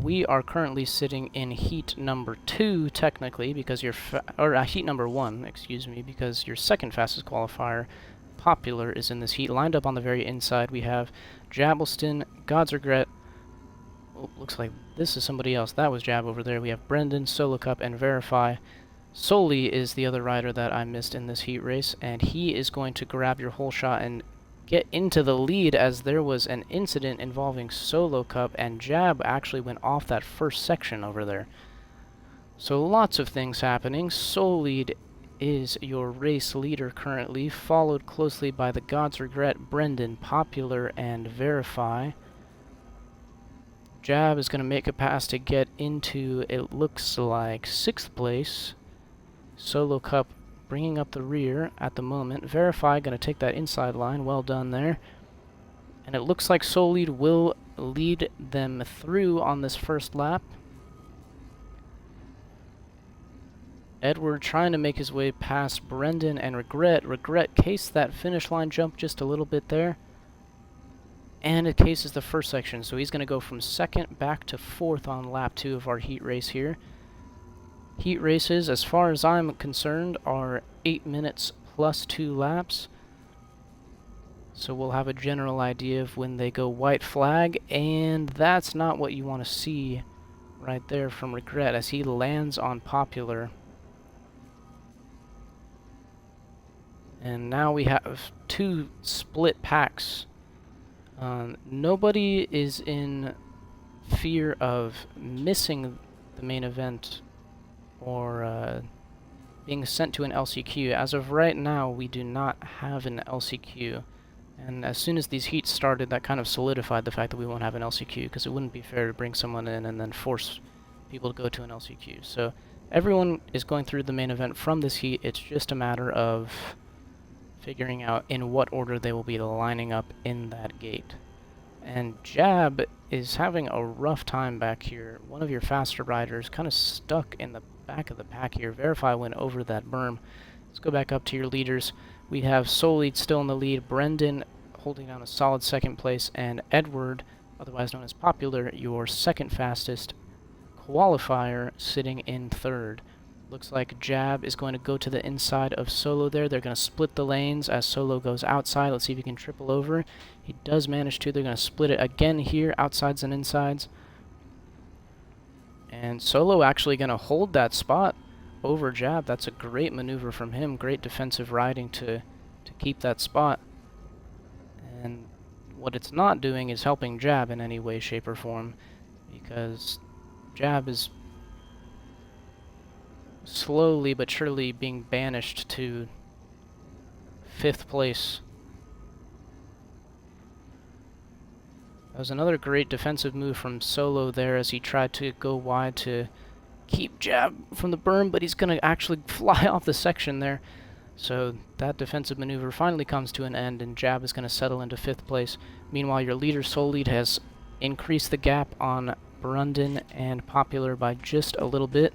we are currently sitting in heat number 2, technically, because heat number 1, excuse me, because your second fastest qualifier, Popular, is in this heat. Lined up on the very inside, we have Jabbleston, God's Regret. Oh, looks like this is somebody else. That was Jab over there. We have Brendan, Solo Cup, and Verify. Soli is the other rider that I missed in this heat race, and he is going to grab your whole shot and get into the lead, as there was an incident involving Solo Cup, and Jab actually went off that first section over there. So lots of things happening. Solid is your race leader currently, followed closely by the God's Regret, Brendan, Popular, and Verify. Jab is going to make a pass to get into, it looks like, 6th place. Solo Cup bringing up the rear at the moment. Verify going to take that inside line. Well done there. And it looks like Solid will lead them through on this first lap. Edward trying to make his way past Brendan and Regret. Regret cased that finish line jump just a little bit there. And it cases the first section, so he's going to go from 2nd back to 4th on lap 2 of our heat race here. Heat races, as far as I'm concerned, are 8 minutes plus 2 laps. So we'll have a general idea of when they go white flag, and that's not what you want to see right there from Regret as he lands on Popular. And now we have 2 split packs. Nobody is in fear of missing the main event or being sent to an LCQ. As of right now, we do not have an LCQ. And as soon as these heats started, that kind of solidified the fact that we won't have an LCQ, because it wouldn't be fair to bring someone in and then force people to go to an LCQ. So everyone is going through the main event from this heat. It's just a matter of figuring out in what order they will be lining up in that gate. And Jab is having a rough time back here. One of your faster riders kind of stuck in the back of the pack here. Verify went over that berm. Let's go back up to your leaders. We have Solid still in the lead, Brendan holding down a solid 2nd place, and Edward, otherwise known as Popular, your 2nd fastest qualifier, sitting in 3rd. Looks like Jab is going to go to the inside of Solo there. They're going to split the lanes as Solo goes outside. Let's see if he can triple over. He does manage to. They're going to split it again here, outsides and insides. And Solo actually going to hold that spot over Jab. That's a great maneuver from him. Great defensive riding to keep that spot. And what it's not doing is helping Jab in any way, shape, or form, because Jab is slowly but surely being banished to 5th place. That was another great defensive move from Solo there as he tried to go wide to keep Jab from the berm, but he's going to actually fly off the section there. So that defensive maneuver finally comes to an end, and Jab is going to settle into 5th place. Meanwhile, your leader Solid has increased the gap on Brendan and Popular by just a little bit.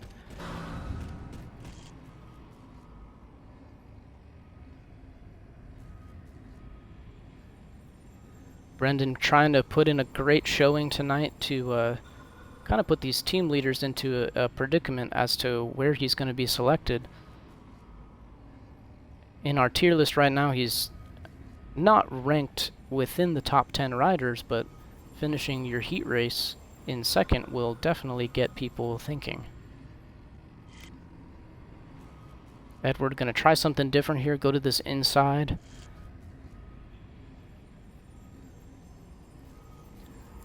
Brendan trying to put in a great showing tonight to kind of put these team leaders into a predicament as to where he's going to be selected. In our tier list right now, he's not ranked within the top 10 riders, but finishing your heat race in 2nd will definitely get people thinking. Edward going to try something different here, go to this inside.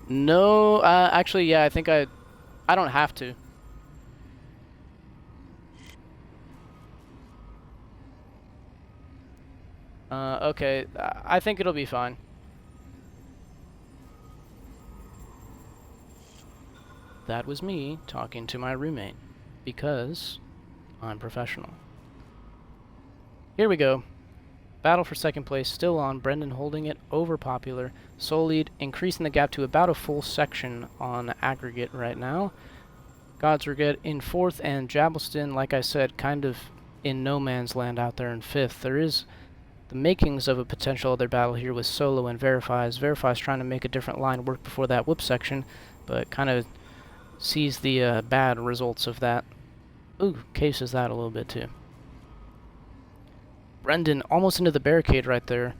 No, actually, yeah, I think I don't have to. Okay, I think it'll be fine. That was me talking to my roommate, because I'm professional. Here we go. Battle for 2nd place still on. Brendan holding it over Popular. Solid increasing the gap to about a full section on Aggregate right now. God's Regret in 4th, and Jabbleston, like I said, kind of in no man's land out there in 5th. There is the makings of a potential other battle here with Solo and Verify. Verify's trying to make a different line work before that whoop section, but kind of sees the bad results of that. Ooh, cases that a little bit too. Brendan almost into the barricade right there,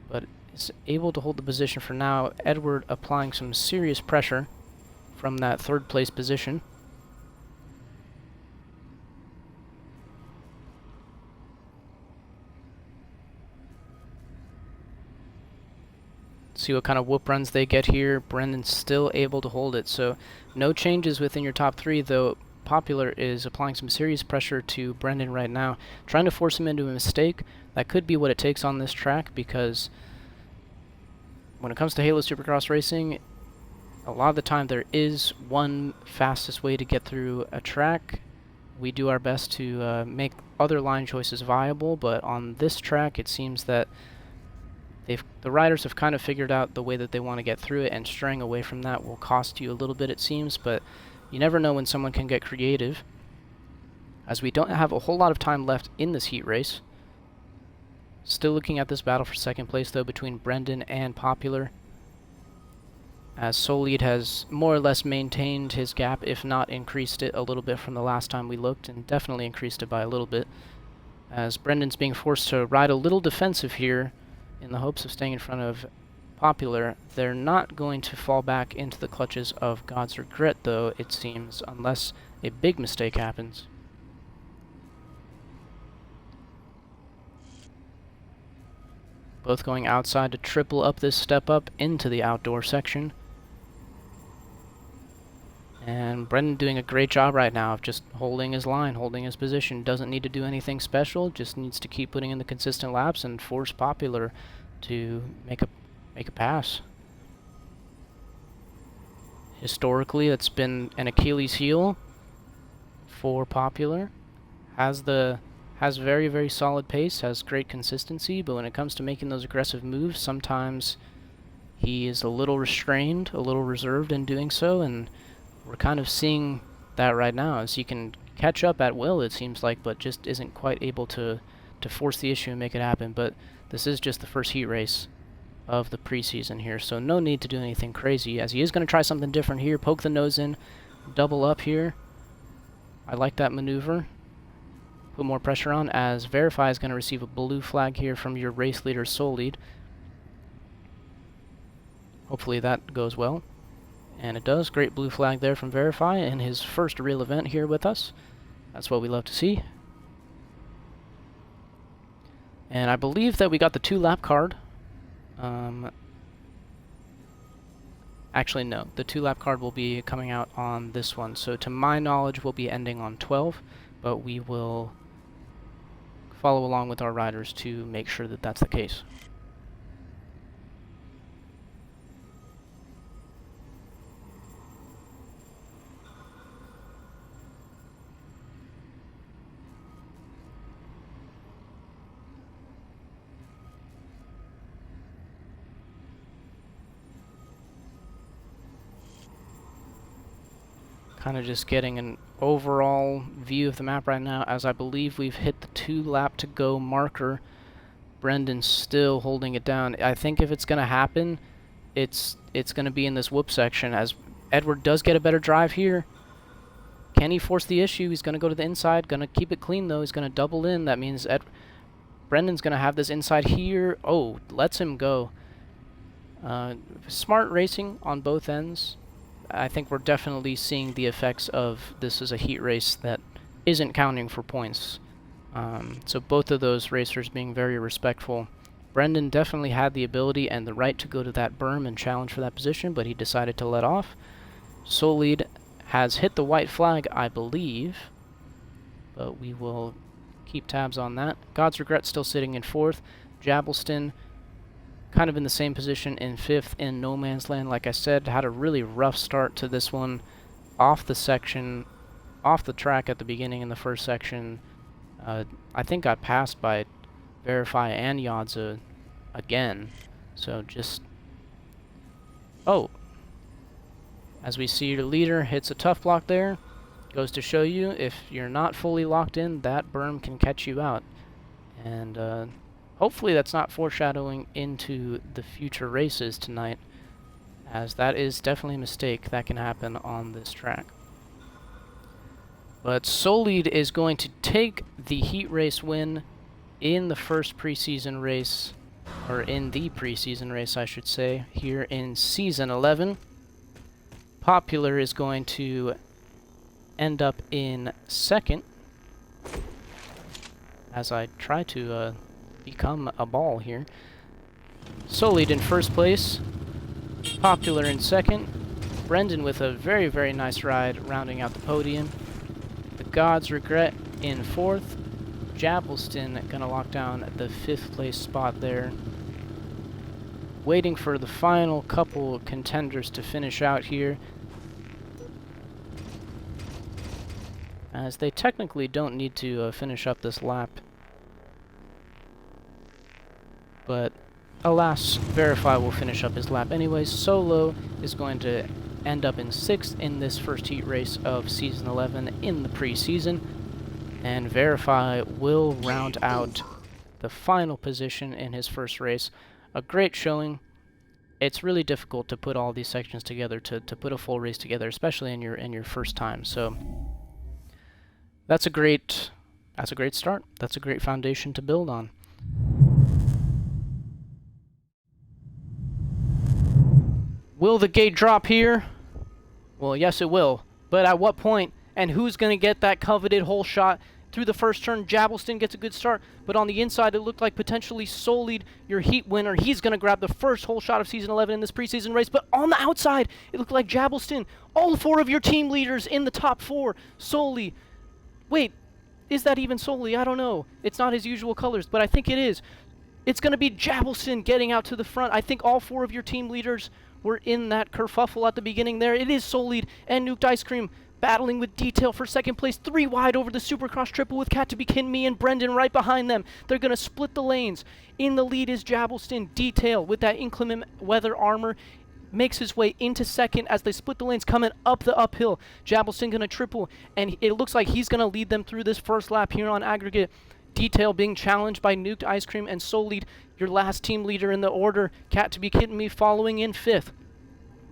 but is able to hold the position for now. Edward applying some serious pressure from that third place position. See what kind of whoop runs they get here. Brendan's still able to hold it, so no changes within your top three, though Popular is applying some serious pressure to Brendan right now, trying to force him into a mistake. That could be what it takes on this track, because when it comes to Halo Supercross racing, a lot of the time there is one fastest way to get through a track. We do our best to make other line choices viable, but on this track it seems that the riders have kind of figured out the way that they want to get through it, and straying away from that will cost you a little bit, it seems, but you never know when someone can get creative. As we don't have a whole lot of time left in this heat race. Still looking at this battle for second place, though, between Brendan and Popular, as Solid has more or less maintained his gap, if not increased it a little bit from the last time we looked, and definitely increased it by a little bit, as Brendan's being forced to ride a little defensive here in the hopes of staying in front of Popular. They're not going to fall back into the clutches of God's Regret, though, it seems, unless a big mistake happens. Both going outside to triple up this step up into the outdoor section. And Brendan doing a great job right now of just holding his line, holding his position. Doesn't need to do anything special, just needs to keep putting in the consistent laps and force Popular to make a pass. Historically, it's been an Achilles heel for Popular. Has very, very solid pace, has great consistency, but when it comes to making those aggressive moves, sometimes he is a little restrained, a little reserved in doing so, and we're kind of seeing that right now, as he can catch up at will, it seems like, but just isn't quite able to force the issue and make it happen. But this is just the first heat race of the preseason here, so no need to do anything crazy, as he is going to try something different here. Poke the nose in, double up here. I like that maneuver. Put more pressure on, as Verify is going to receive a blue flag here from your race leader, Solid. Hopefully that goes well. And it does. Great blue flag there from Verify in his first real event here with us. That's what we love to see. And I believe that we got the 2-lap card. Actually, no. The 2-lap card will be coming out on this one. So to my knowledge, we'll be ending on 12, but we will follow along with our riders to make sure that that's the case. Kind of just getting an overall view of the map right now, as I believe we've hit the 2-lap to go marker. Brendan's still holding it down. I think if it's going to happen, it's going to be in this whoop section, as Edward does get a better drive here. Can he force the issue? He's going to go to the inside, going to keep it clean though. He's going to double in. That means Brendan's going to have this inside here. Oh, lets him go. Smart racing on both ends. I think we're definitely seeing the effects of this as a heat race that isn't counting for points. So both of those racers being very respectful. Brendan definitely had the ability and the right to go to that berm and challenge for that position, but he decided to let off. Solid has hit the white flag, I believe, but we will keep tabs on that. God's Regret still sitting in 4th. Jabbleston kind of in the same position in 5th in no man's land. Like I said, had a really rough start to this one off the track at the beginning in the first section. I think got passed by Verify and Yadza again. So just... Oh! As we see, your leader hits a tough block there. Goes to show you, if you're not fully locked in, that berm can catch you out. And, hopefully that's not foreshadowing into the future races tonight, as that is definitely a mistake that can happen on this track. But Solid is going to take the heat race win in the first preseason race, or in the preseason race, I should say, here in Season 11. Popular is going to end up in second, as I try to become a ball here. Solid in first place, Popular in second, Brendan with a very, very nice ride rounding out the podium. The God's Regret in fourth, Jabbleston gonna lock down the fifth place spot there. Waiting for the final couple contenders to finish out here, as they technically don't need to finish up this lap. But alas, Verify will finish up his lap anyways. Solo is going to end up in sixth in this first heat race of Season 11 in the preseason. And Verify will round out the final position in his first race. A great showing. It's really difficult to put all these sections together, to put a full race together, especially in your first time. So that's a great start. That's a great foundation to build on. Will the gate drop here? Well, yes it will. But at what point? And who's going to get that coveted hole shot? Through the first turn, Jabbleston gets a good start, but on the inside it looked like potentially Solid, your heat winner. He's going to grab the first hole shot of Season 11 in this preseason race, but on the outside, it looked like Jabbleston, all four of your team leaders in the top four. Solid. Wait, is that even Solid? I don't know. It's not his usual colors, but I think it is. It's going to be Jabbleston getting out to the front. I think all four of your team leaders were in that kerfuffle at the beginning there. It is Solid and Nuked Ice Cream battling with Detail for second place, 3 wide over the Supercross triple with Cat to Be Kidding Me and Brendan right behind them. They're going to split the lanes. In the lead is Jabbleston. Detail with that inclement weather armor makes his way into second as they split the lanes coming up the uphill. Jabbleston going to triple, and it looks like he's going to lead them through this first lap here on Aggregate. Detail being challenged by Nuked Ice Cream and Solid, your last team leader in the order. Cat to Be Kidding Me following in fifth.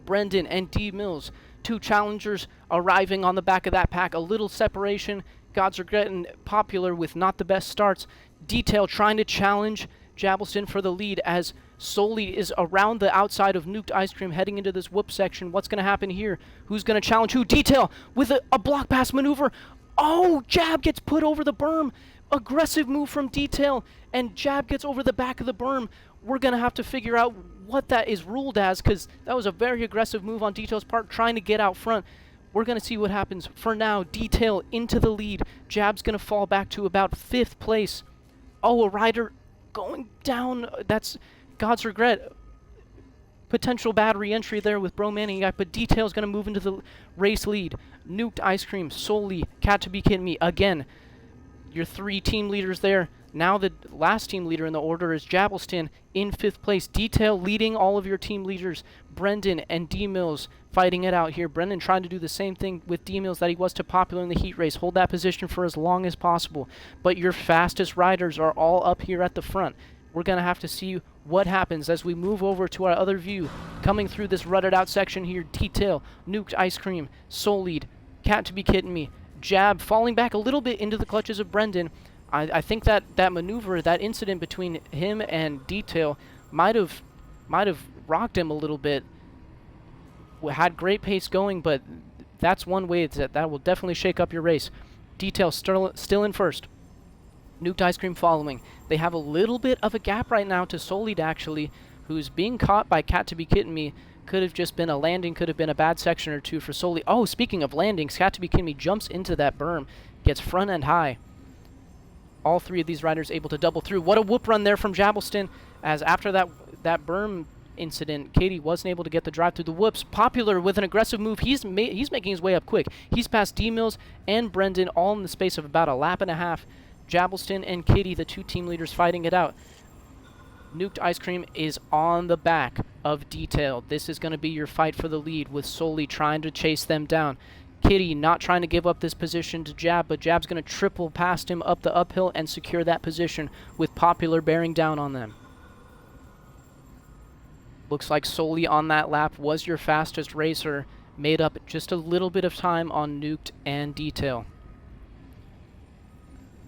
Brendan and D Mills, 2 challengers arriving on the back of that pack. A little separation. God's Regret and Popular with not the best starts. Detail trying to challenge Jabbleston for the lead as Solid is around the outside of Nuked Ice Cream heading into this whoop section. What's going to happen here? Who's going to challenge who? Detail with a block pass maneuver. Oh, Jab gets put over the berm. Aggressive move from Detail, and Jab gets over the back of the berm. We're going to have to figure out what that is ruled as, because that was a very aggressive move on Detail's part, trying to get out front. We're going to see what happens. For now, Detail into the lead. Jab's going to fall back to about 5th place. Oh, a rider going down. That's God's Regret. Potential bad re-entry there with Bro Manning, but Detail's going to move into the race lead. Nuked Ice Cream, Solely, Cat to Be Kidding Me. Again, your 3 team leaders there. Now the last team leader in the order is Jabbleston in 5th place. Detail leading all of your team leaders. Brendan and D Mills fighting it out here. Brendan trying to do the same thing with D Mills that he was to Popular in the heat race. Hold that position for as long as possible. But your fastest riders are all up here at the front. We're going to have to see what happens as we move over to our other view. Coming through this rutted out section here. Detail, Nuked Ice Cream, Solid, Cat to Be Kidding Me. Jab falling back a little bit into the clutches of Brendan. I think that maneuver, that incident between him and Detail might have rocked him a little bit. Had great pace going, but that's one way that will definitely shake up your race. Detail still in first. Nuked Ice Cream following. They have a little bit of a gap right now to Solid, actually, who's being caught by Cat to Be Kidding Me. Could have just been a landing, could have been a bad section or two for Solid. Oh, speaking of landings, Cat to Be Kidding Me jumps into that berm, gets front end high. All 3 of these riders able to double through. What a whoop run there from Jabbleston, as after that berm incident, Katie wasn't able to get the drive through the whoops. Popular with an aggressive move. He's making his way up quick. He's past D Mills and Brendan all in the space of about a lap and a half. Jabbleston and Katie, the 2 team leaders, fighting it out. Nuked Ice Cream is on the back of Detail. This is going to be your fight for the lead, with Solely trying to chase them down. Kitty not trying to give up this position to Jab, but Jab's going to triple past him up the uphill and secure that position, with Popular bearing down on them. Looks like solely on that lap was your fastest racer, made up just a little bit of time on Nuked and Detail.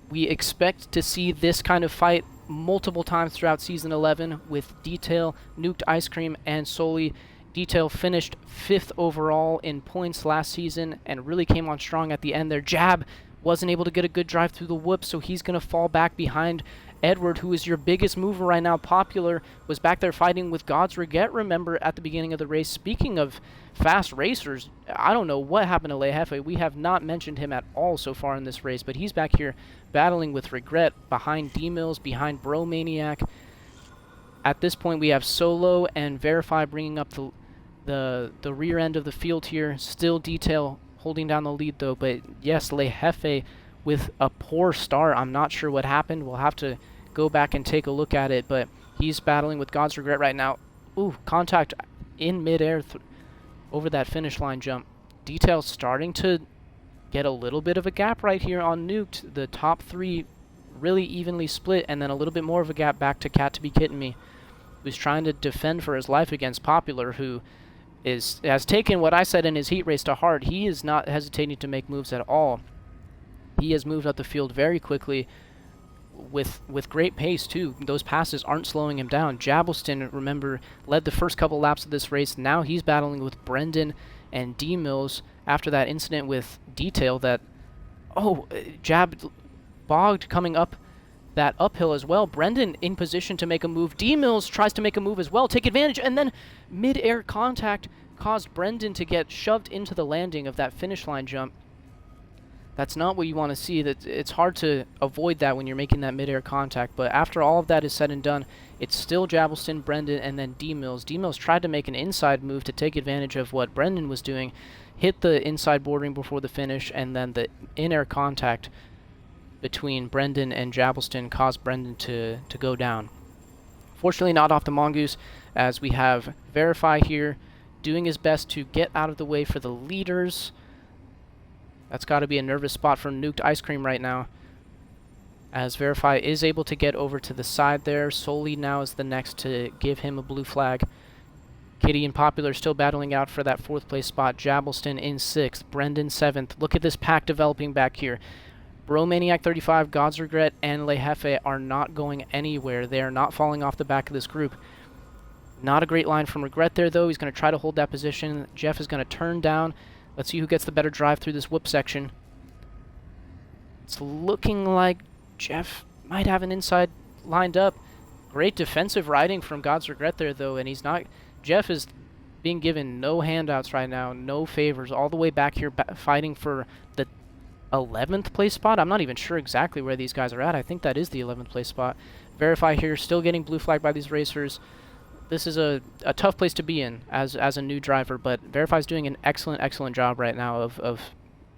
We expect to see this kind of fight multiple times throughout Season 11 with Detail, Nuked Ice Cream, and solely. Detail finished 5th overall in points last season and really came on strong at the end there. Jab wasn't able to get a good drive through the whoop, so he's going to fall back behind Edward, who is your biggest mover right now. Popular was back there fighting with God's Regret, remember, at the beginning of the race. Speaking of fast racers, I don't know what happened to Le Jefe. We have not mentioned him at all so far in this race, but he's back here battling with Regret behind D-Mills, behind Bro Maniac. At this point, we have Solo and Verify bringing up the rear end of the field here. Still Detail holding down the lead, though. But yes, Le Jefe with a poor start. I'm not sure what happened. We'll have to go back and take a look at it. But he's battling with God's Regret right now. Ooh, contact in midair over that finish line jump. Detail starting to get a little bit of a gap right here on Nuked. The top 3 really evenly split, and then a little bit more of a gap back to Cat to Be Kidding Me, who's trying to defend for his life against Popular, who has taken what I said in his heat race to heart. He is not hesitating to make moves at all. He has moved up the field very quickly with great pace, too. Those passes aren't slowing him down. Jabbleston, remember, led the first couple laps of this race. Now he's battling with Brendan and D-Mills after that incident with Detail that, Jab bogged coming up that uphill as well. Brendan in position to make a move. D-Mills tries to make a move as well, take advantage, and then mid-air contact caused Brendan to get shoved into the landing of that finish line jump. That's not what you want to see. It's hard to avoid that when you're making that mid-air contact, but after all of that is said and done, it's still Jabbleston, Brendan, and then D-Mills. D-Mills tried to make an inside move to take advantage of what Brendan was doing, hit the inside bordering before the finish, and then the in-air contact between Brendan and Jabbleston caused Brendan to go down. Fortunately not off the Mongoose, as we have Verify here doing his best to get out of the way for the leaders. That's got to be a nervous spot for Nuked Ice Cream right now, as Verify is able to get over to the side there. Solely now is the next to give him a blue flag. Kitty and Popular still battling out for that 4th place spot. Jabbleston in 6th, Brendan 7th. Look at this pack developing back here. Bro Maniac 35, God's Regret, and Le Jefe are not going anywhere. They are not falling off the back of this group. Not a great line from Regret there, though. He's going to try to hold that position. Jeff is going to turn down. Let's see who gets the better drive through this whoop section. It's looking like Jeff might have an inside lined up. Great defensive riding from God's Regret there, though, and he's not... Jeff is being given no handouts right now, no favors, all the way back here fighting for the 11th place spot. I'm not even sure exactly where these guys are at. I think that is the 11th place spot. Verify here, still getting blue flag by these racers. This is a tough place to be in as a new driver, but Verify's doing an excellent job right now of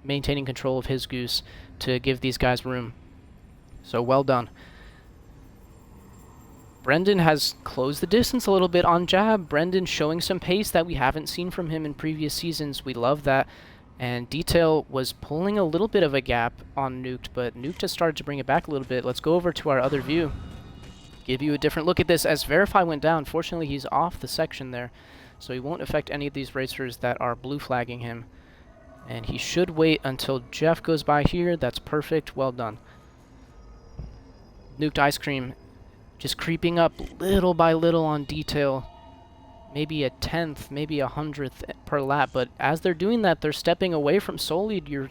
maintaining control of his goose to give these guys room. So well done. Brendan has closed the distance a little bit on Jab. Brendan showing some pace that we haven't seen from him in previous seasons. We love that. And Detail was pulling a little bit of a gap on Nuked, but Nuked has started to bring it back a little bit. Let's go over to our other view. Give you a different look at this as Verify went down. Fortunately, he's off the section there, so he won't affect any of these racers that are blue flagging him. And he should wait until Jeff goes by here. That's perfect. Well done. Nuked Ice Cream just creeping up little by little on Detail. Maybe a 10th, maybe a 100th per lap. But as they're doing that, they're stepping away from Solid, your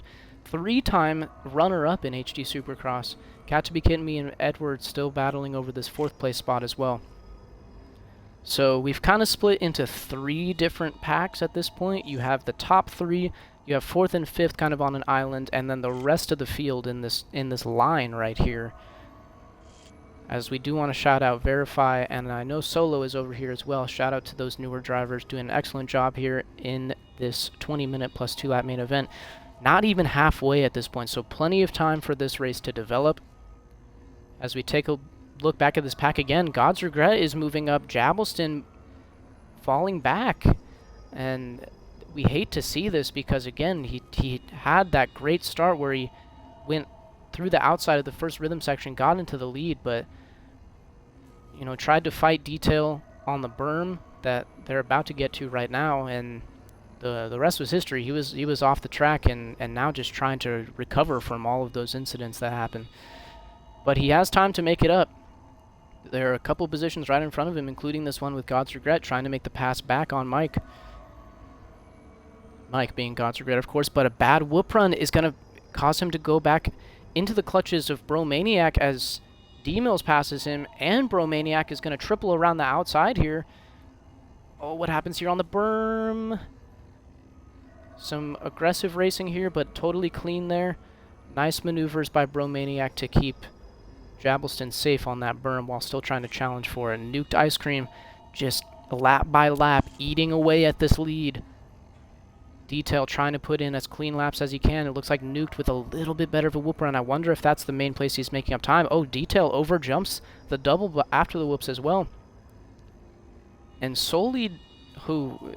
3-time runner-up in HD Supercross. Cat to Be Kidding Me and Edward still battling over this 4th place spot as well. So we've kind of split into 3 different packs at this point. You have the top 3, you have 4th and 5th kind of on an island, and then the rest of the field in this line right here. As we do want to shout out Verify, and I know Solo is over here as well. Shout out to those newer drivers doing an excellent job here in this 20-minute plus 2-lap main event. Not even halfway at this point, so plenty of time for this race to develop. As we take a look back at this pack again, God's Regret is moving up. Jabbleston falling back. And we hate to see this because, again, he had that great start where he went through the outside of the first rhythm section, got into the lead, but, you know, tried to fight Detail on the berm, that they're about to get to right now, and the rest was history. He was off the track and now just trying to recover from all of those incidents that happened. But he has time to make it up. There are a couple positions right in front of him, including this one with God's Regret, trying to make the pass back on Mike. Mike being God's Regret, of course, but a bad whoop run is going to cause him to go back into the clutches of Bromaniac as D-Mills passes him, and Bromaniac is going to triple around the outside here. Oh, what happens here on the berm? Some aggressive racing here, but totally clean there. Nice maneuvers by Bromaniac to keep Jabbleston safe on that berm while still trying to challenge for it. Nuked Ice Cream just lap by lap eating away at this lead. Detail trying to put in as clean laps as he can. It looks like Nuked with a little bit better of a whoop run. I wonder if that's the main place he's making up time. Oh, Detail over jumps the double but after the whoops as well. And Solid, who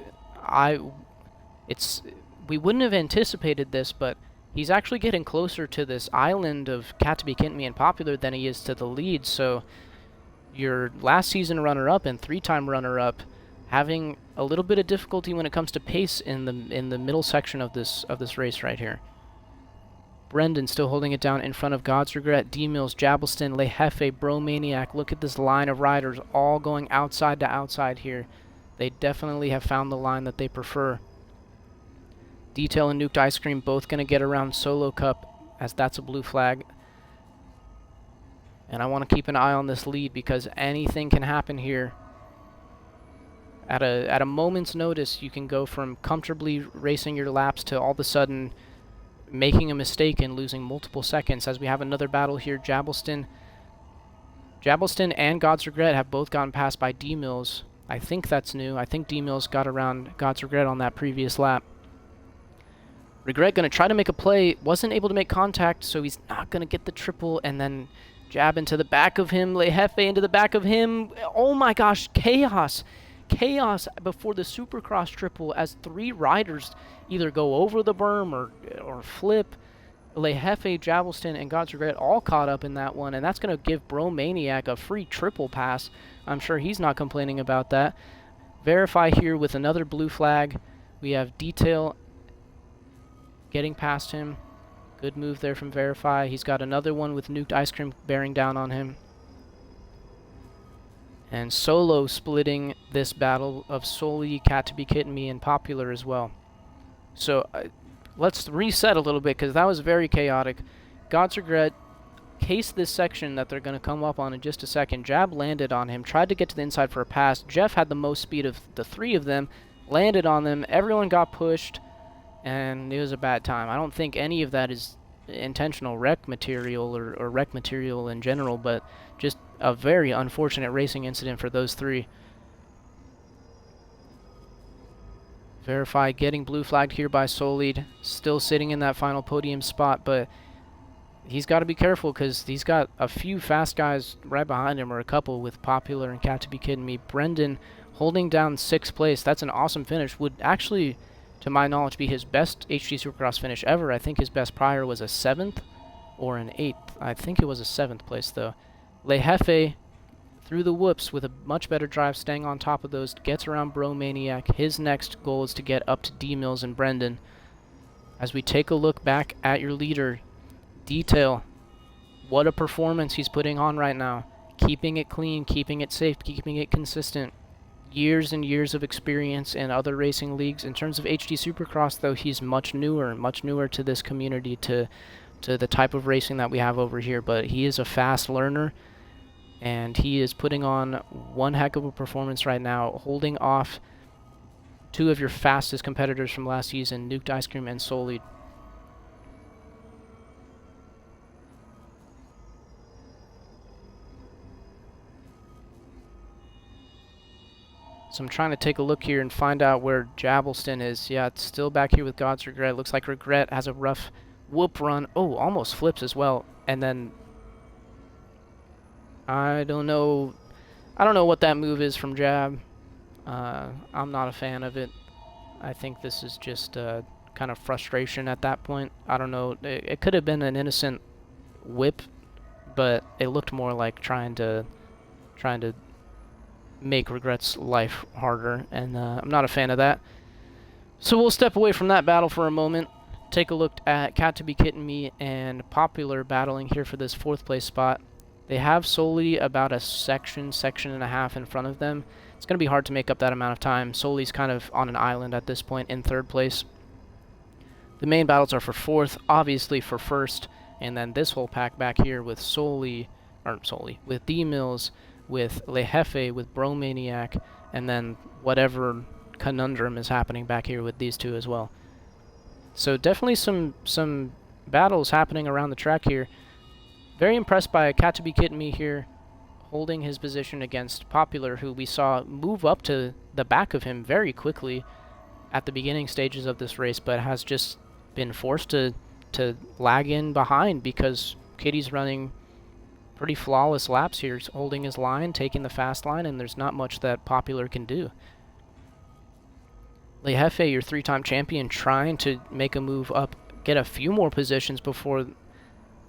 we wouldn't have anticipated this, but he's actually getting closer to this island of Katabi, Kintme, and Popular than he is to the lead. So your last season runner-up and 3-time runner-up having a little bit of difficulty when it comes to pace in the middle section of this race right here. Brendan still holding it down in front of God's Regret, D-Mills, Jabbleston, Le Jefe, Bromaniac. Look at this line of riders all going outside to outside here. They definitely have found the line that they prefer. Detail and Nuked Ice Cream both going to get around Solo Cup, as that's a blue flag. And I want to keep an eye on this lead because anything can happen here. At a moment's notice, you can go from comfortably racing your laps to all of a sudden making a mistake and losing multiple seconds. As we have another battle here, Jabbleston and God's Regret have both gotten passed by D-Mills. I think that's new. I think D-Mills got around God's Regret on that previous lap. Regret going to try to make a play, wasn't able to make contact, so he's not going to get the triple, and then jab into the back of him, Le Jefe into the back of him. Oh my gosh, chaos. Chaos before the Supercross triple as 3 riders either go over the berm or flip. Le Jefe, Jabbleston, and God's Regret all caught up in that one, and that's going to give Bromaniac a free triple pass. I'm sure he's not complaining about that. Verify here with another blue flag. We have Detail getting past him. Good move there from Verify. He's got another one with Nuked Ice Cream bearing down on him. And Solo splitting this battle of Soli, Katabi, Kintme, and Popular as well. So let's reset a little bit because that was very chaotic. God's Regret cased this section that they're going to come up on in just a second. Jab landed on him, tried to get to the inside for a pass. Jeff had the most speed of the 3 of them, landed on them. Everyone got pushed, and it was a bad time. I don't think any of that is intentional wreck material or wreck material in general, but just a very unfortunate racing incident for those 3. Verify getting blue flagged here by Solid, still sitting in that final podium spot, but he's got to be careful because he's got a few fast guys right behind him, or a couple with Popular and Katabi, Kintme. Brendan holding down 6th place. That's an awesome finish. Would actually, to my knowledge, be his best HD Supercross finish ever. I think his best prior was a 7th or an 8th. I think it was a 7th place, though. Le Jefe, through the whoops with a much better drive, staying on top of those, gets around Bromaniac. His next goal is to get up to D-Mills and Brendan. As we take a look back at your leader, Detail, what a performance he's putting on right now. Keeping it clean, keeping it safe, keeping it consistent. Years and years of experience in other racing leagues. In terms of HD Supercross, though, he's much newer to this community, to the type of racing that we have over here. But he is a fast learner, and he is putting on one heck of a performance right now, holding off 2 of your fastest competitors from last season, Nuked Ice Cream and Solid. So I'm trying to take a look here and find out where Jabbleston is. Yeah, it's still back here with God's Regret. Looks like Regret has a rough whoop run. Oh, almost flips as well. And then I don't know what that move is from Jab. I'm not a fan of it. I think this is just kind of frustration at that point. I don't know. It could have been an innocent whip, but it looked more like trying to make Regret's life harder, and I'm not a fan of that. So we'll step away from that battle for a moment, take a look at Cat to Be Kitten Me and Popular battling here for this 4th place spot. They have Soli about a section and a half in front of them. It's going to be hard to make up that amount of time. Soli's kind of on an island at this point in 3rd place. The main battles are for 4th, obviously for 1st, and then this whole pack back here with with D-Mills, with Le Jefe, with Bromaniac, and then whatever conundrum is happening back here with these two as well. So definitely some battles happening around the track here. Very impressed by Cat to Be Kitten Me here, holding his position against Popular, who we saw move up to the back of him very quickly at the beginning stages of this race, but has just been forced to lag in behind because Kitty's running pretty flawless laps here. He's holding his line, taking the fast line, and there's not much that Popular can do. Le Jefe, your 3-time champion, trying to make a move up, get a few more positions before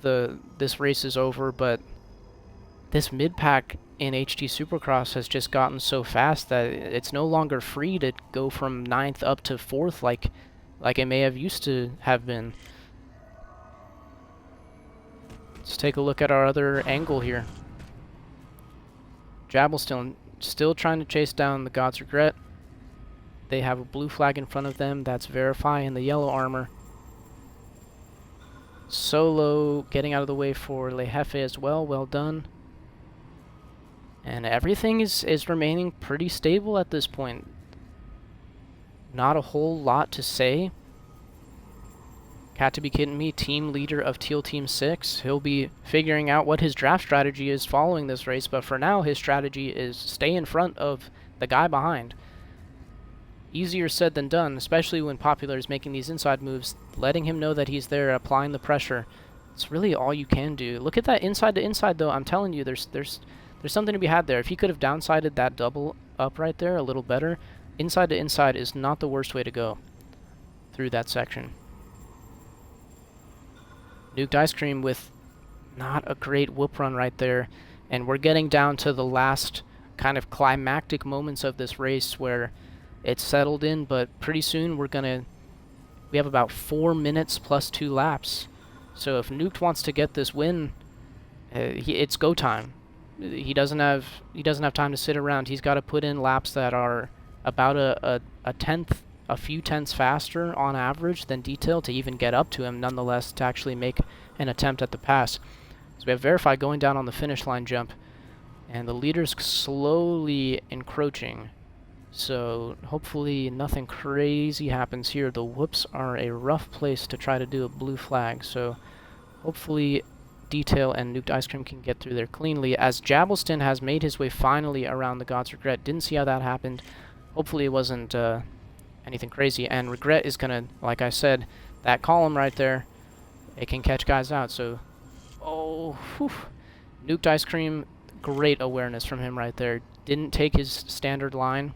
this race is over, but this mid-pack in HT Supercross has just gotten so fast that it's no longer free to go from 9th up to 4th like it may have used to have been. Let's take a look at our other angle here. Jabblestone still trying to chase down the God's Regret. They have a blue flag in front of them. That's Verify in the yellow armor. Solo getting out of the way for Le Jefe as well. Well done. And everything is remaining pretty stable at this point. Not a whole lot to say. Cat to Be Kitten Me, team leader of Teal Team 6. He'll be figuring out what his draft strategy is following this race, but for now his strategy is stay in front of the guy behind. Easier said than done, especially when Popular is making these inside moves, letting him know that he's there, applying the pressure. It's really all you can do. Look at that inside to inside, though. I'm telling you, there's something to be had there. If he could have downsided that double up right there a little better, inside to inside is not the worst way to go through that section. Nuked Ice Cream with not a great whoop run right there, and we're getting down to the last kind of climactic moments of this race where it's settled in, but pretty soon we have about 4 minutes plus 2 laps. So if Nuked wants to get this win, it's go time. He doesn't have time to sit around. He's got to put in laps that are about a few tenths faster on average than Detail to even get up to him, nonetheless, to actually make an attempt at the pass. So we have Verify going down on the finish line jump, and the leader's slowly encroaching. So hopefully nothing crazy happens here. The whoops are a rough place to try to do a blue flag, so hopefully Detail and Nuked Ice Cream can get through there cleanly, as Jabbleston has made his way finally around the God's Regret. Didn't see how that happened. Hopefully it wasn't anything crazy, and Regret is gonna, like I said, that column right there, it can catch guys out. So Nuked Ice Cream, great awareness from him right there. Didn't take his standard line.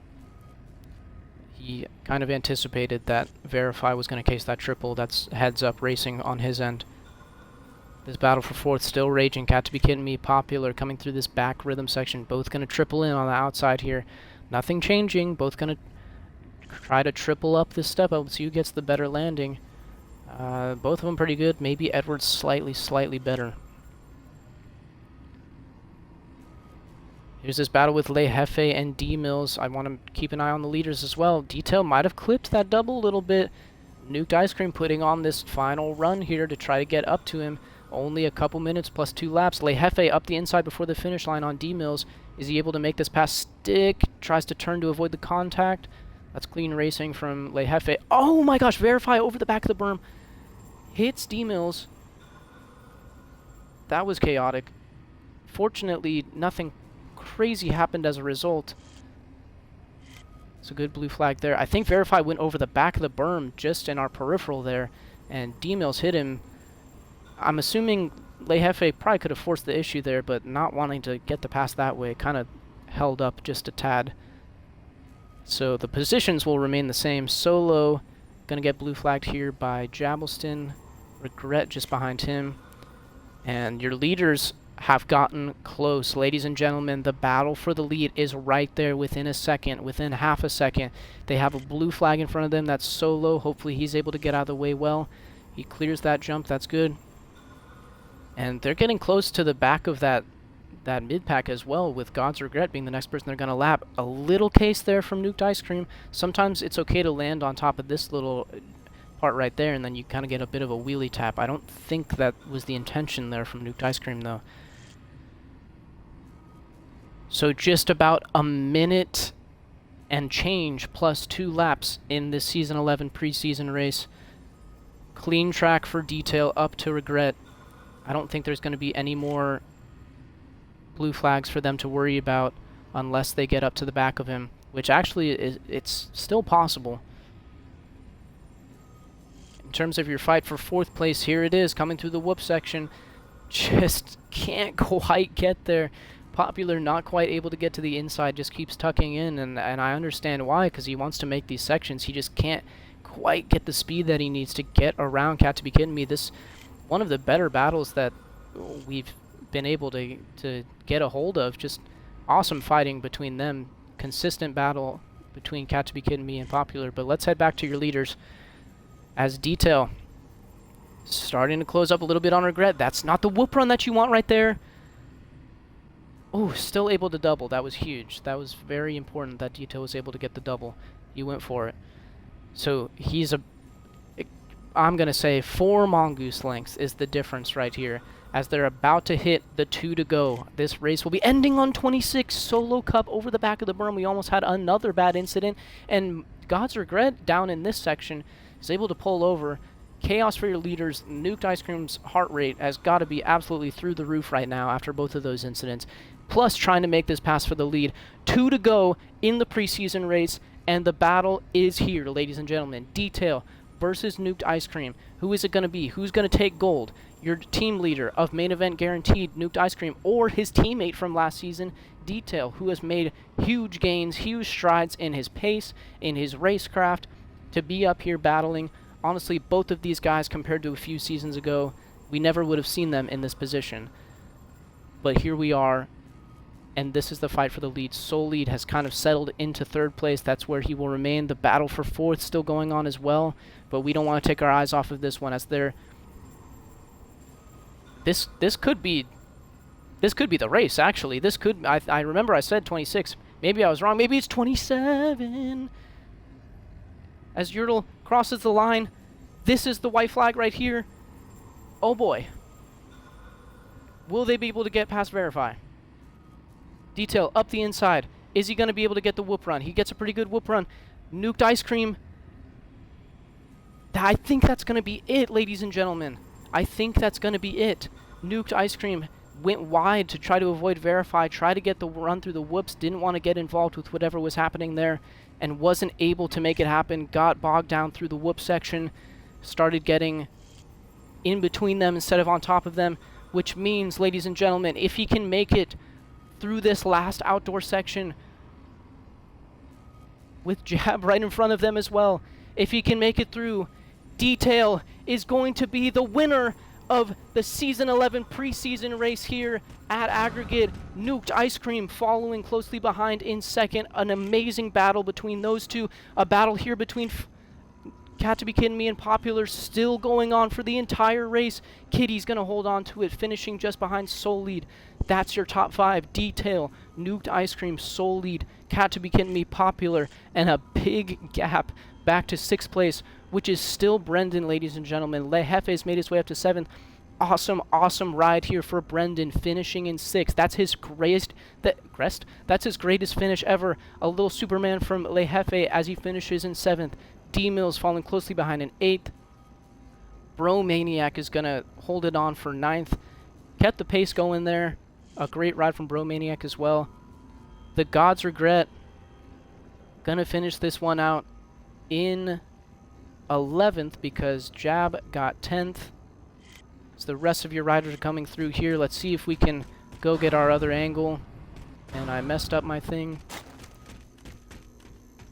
He kind of anticipated that Verify was going to case that triple. That's heads up racing on his end. This battle for 4th still raging. Cat to Be Kitten Me, Popular coming through this back rhythm section. Both going to triple in on the outside here. Nothing changing. Both going to try to triple up this step up. See who gets the better landing. Both of them pretty good. Maybe Edwards slightly better. Here's this battle with Le Jefe and D-Mills. I want to keep an eye on the leaders as well. Detail might have clipped that double a little bit. Nuked Ice Cream putting on this final run here to try to get up to him. Only a couple minutes plus 2 laps. Le Jefe up the inside before the finish line on D-Mills. Is he able to make this pass stick? Tries to turn to avoid the contact. That's clean racing from Le Jefe. Oh my gosh, Verify over the back of the berm. Hits D-Mills. That was chaotic. Fortunately, nothing crazy happened as a result. It's a good blue flag there. I think Verify went over the back of the berm just in our peripheral there, and D-Mills hit him. I'm assuming Le Jefe probably could have forced the issue there, but not wanting to get the pass that way, kind of held up just a tad. So the positions will remain the same. Solo going to get blue flagged here by Jabbleston. Regret just behind him. And your leaders, have gotten close. Ladies and gentlemen, the battle for the lead is right there within a second, within half a second. They have a blue flag in front of them. That's Solo. Hopefully he's able to get out of the way well. He clears that jump. That's good. And they're getting close to the back of that mid-pack as well, with God's Regret being the next person they're going to lap. A little case there from Nuked Ice Cream. Sometimes it's okay to land on top of this little part right there, and then you kind of get a bit of a wheelie tap. I don't think that was the intention there from Nuked Ice Cream, though. So just about a minute and change plus 2 laps in this Season 11 preseason race. Clean track for Detail up to Regret. I don't think there's going to be any more blue flags for them to worry about unless they get up to the back of him, which actually it's still possible. In terms of your fight for 4th place, here it is, coming through the whoop section. Just can't quite get there. Popular not quite able to get to the inside, just keeps tucking in, and I understand why, because he wants to make these sections. He just can't quite get the speed that he needs to get around Cat to Be Kidding Me. This one of the better battles that we've been able to get a hold of. Just awesome fighting between them. Consistent battle between Cat to Be Kidding Me and Popular. But let's head back to your leaders. As Detail starting to close up a little bit on Regret. That's not the whoop run that you want right there. Oh, still able to double. That was huge. That was very important that Detail was able to get the double. You went for it. So he's I'm going to say 4 mongoose lengths is the difference right here. As they're about to hit the 2 to go. This race will be ending on 26. Solo Cup over the back of the berm. We almost had another bad incident. And God's Regret down in this section is able to pull over. Chaos for your leaders. Nuked Ice Cream's heart rate has got to be absolutely through the roof right now after both of those incidents. Plus trying to make this pass for the lead. 2 to go in the preseason race. And the battle is here, ladies and gentlemen. Detail versus Nuked Ice Cream. Who is it going to be? Who's going to take gold? Your team leader of Main Event Guaranteed, Nuked Ice Cream, or his teammate from last season, Detail, who has made huge gains, huge strides in his pace, in his racecraft, to be up here battling. Honestly, both of these guys, compared to a few seasons ago, we never would have seen them in this position. But here we are, and this is the fight for the lead. Soul Lead has kind of settled into 3rd place. That's where he will remain. The battle for 4th still going on as well, but we don't want to take our eyes off of this one, as they're This could be the race, actually. This could... I remember I said 26. Maybe I was wrong. Maybe it's 27. As Yertle crosses the line, this is the white flag right here. Oh boy. Will they be able to get past Verify? Detail up the inside. Is he going to be able to get the whoop run? He gets a pretty good whoop run. Nuked Ice Cream. I think that's going to be it, ladies and gentlemen. I think that's going to be it. Nuked Ice Cream went wide to try to avoid Verify, try to get the run through the whoops, didn't want to get involved with whatever was happening there, and wasn't able to make it happen. Got bogged down through the whoop section, started getting in between them instead of on top of them, which means, ladies and gentlemen, if he can make it through this last outdoor section with Jab right in front of them as well, if he can make it through, Detail is going to be the winner of the Season 11 preseason race here at Aggregate. Nuked Ice Cream following closely behind in 2nd. An amazing battle between those two. A battle here between Cat to Be Kidding Me and Popular still going on for the entire race. Kitty's going to hold on to it, finishing just behind Soul Lead. That's your top 5. Detail, Nuked Ice Cream, Soul Lead, Cat to Be Kidding Me, Popular, and a big gap back to 6th place, which is still Brendan, ladies and gentlemen. Le Jefe's made his way up to 7th. Awesome, awesome ride here for Brendan, finishing in 6th. That's his That's his greatest finish ever. A little Superman from Le Jefe as he finishes in 7th. D-Mills falling closely behind in 8th. Bro Maniac is going to hold it on for 9th. Kept the pace going there. A great ride from Bro Maniac as well. The God's Regret going to finish this one out in 11th because Jab got 10th. So the rest of your riders are coming through here. Let's see if we can go get our other angle. And I messed up my thing.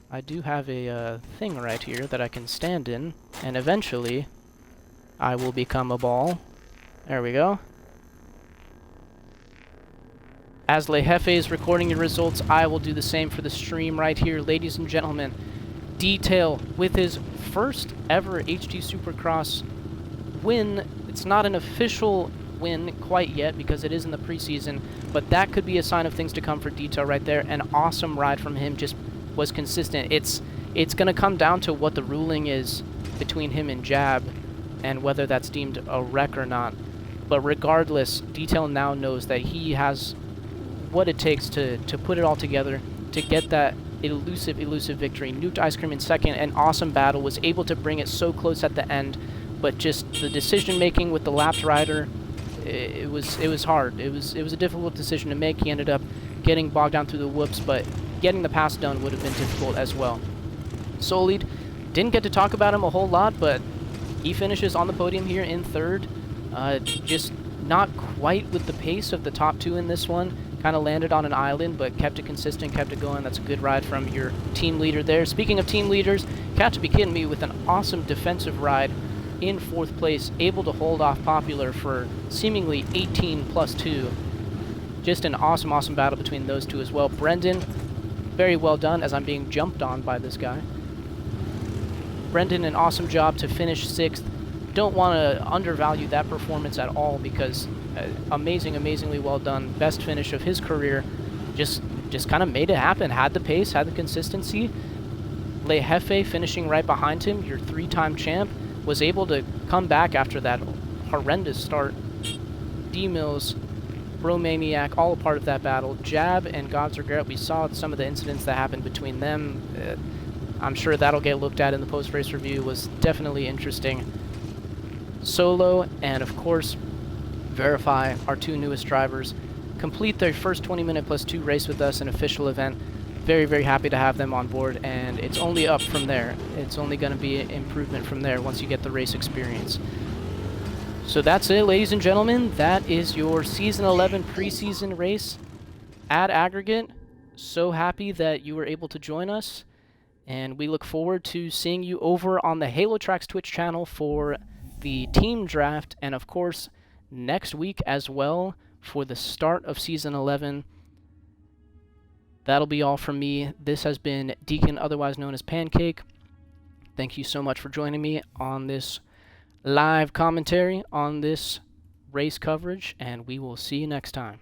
I do have a thing right here that I can stand in, and eventually I will become a ball. There we go. As Le Jefe is recording your results, I will do the same for the stream right here. Ladies and gentlemen, Detail with his first ever HD Supercross win. It's not an official win quite yet because it is in the preseason, but that could be a sign of things to come for Detail right there. An awesome ride from him, just was consistent. It's going to come down to what the ruling is between him and Jab and whether that's deemed a wreck or not. But regardless, Detail now knows that he has what it takes to put it all together to get that elusive victory. Nuked Ice Cream in second, an awesome battle, was able to bring it so close at the end, but just the decision making with the lapped rider, it was hard. It was a difficult decision to make. He ended up getting bogged down through the whoops, but getting the pass done would have been difficult as well. Solid, didn't get to talk about him a whole lot, but he finishes on the podium here in third. Just not quite with the pace of the top two in this one. Kind of landed on an island, but kept it consistent, kept it going. That's a good ride from your team leader there. Speaking of team leaders, got to be kidding me, with an awesome defensive ride in fourth place, able to hold off Popular for seemingly 18+2. Just an awesome battle between those two as well. Brendan, very well done, as I'm being jumped on by this guy. Brendan, an awesome job to finish sixth. Don't want to undervalue that performance at all, because amazingly well done. Best finish of his career. Just kind of made it happen. Had the pace, had the consistency. Le Jefe finishing right behind him, your three-time champ, was able to come back after that horrendous start. D-Mills, Bromaniac, all a part of that battle. Jab and God's Regret, we saw some of the incidents that happened between them. I'm sure that'll get looked at in the post-race review. Was definitely interesting. Solo and, of course, Verify, our two newest drivers, complete their first 20-minute +2 race with us, an official event. Very happy to have them on board, and it's only up from there. It's only going to be an improvement from there once you get the race experience. So that's it, ladies and gentlemen. That is your Season 11 preseason race at Aggregate. So happy that you were able to join us, and we look forward to seeing you over on the HaloTracks Twitch channel for the team draft, and of course next week as well for the start of Season 11. That'll be all from me. This has been Deacon, otherwise known as Panccake. Thank you so much for joining me on this live commentary on this race coverage, and we will see you next time.